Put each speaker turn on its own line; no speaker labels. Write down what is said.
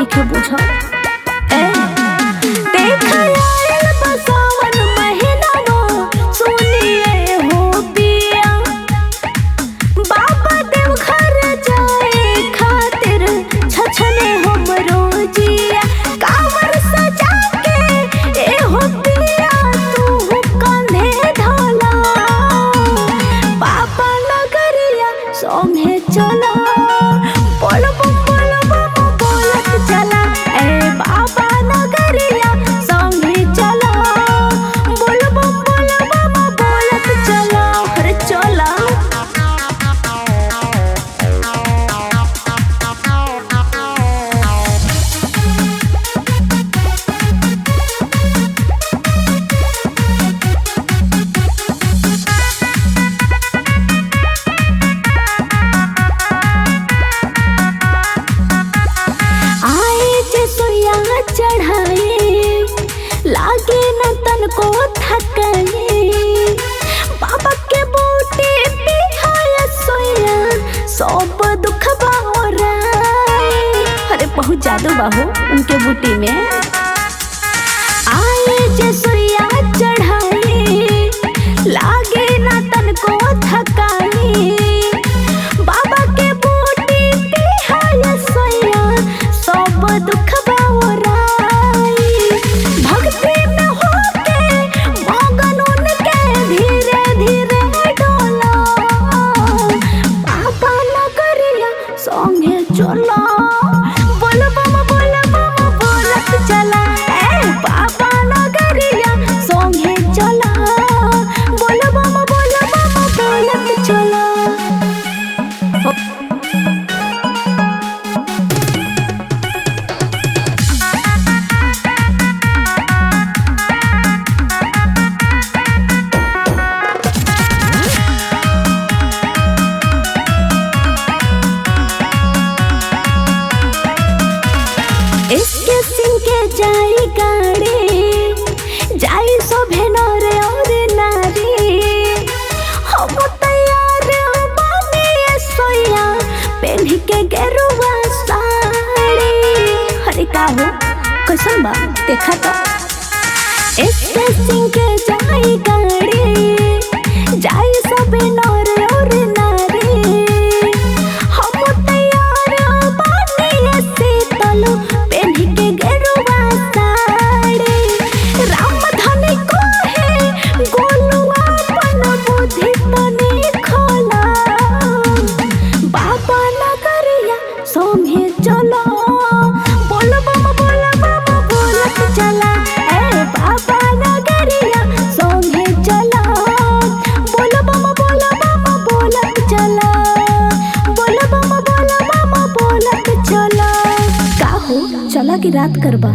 नहीं के बुझा ए देखा आयल बसावन महीनावा सुनिए हो पिया बाबा देव घर जाए खातिर छछने हमरो जिया कांवर सजा के ए हो पिया तू कांधे ढोला बाबा नगरिया सोमे चला बोल बोलत चला ए बाबा नगरिया सोमे चला बोल बोलत चला अरे चला चढ़ाए लागे न तन को थकाए बाबा के बूटे पे है सोया सब दुख बाराए अरे बहुत जादू बाहू उनके बूटी में आए जे सोया चढ़ाए लागे न तन को थकाए बाबा के बूटे पे है सोया सब दुख चला बोल बोलत चला ए बाबा नगरिया सोंगे चला बोल बोलत चला इसके सिंह के जाई गाड़ी जाई सोभे नरे और नारी हम तैयार बानी सोया पहन के गेरुआ साड़ी अरे का हो कैसन बा देखा तो इसके सिंह के जाई गाड़ी जाई सोभे नरे और नारी हम तैयार बानी शीतल सोमे चला बोल बोलत चला ए बाबा नगरिया सोमे चला बोल बोलत चला बोल बोलत चला का हो चला की रात करबा।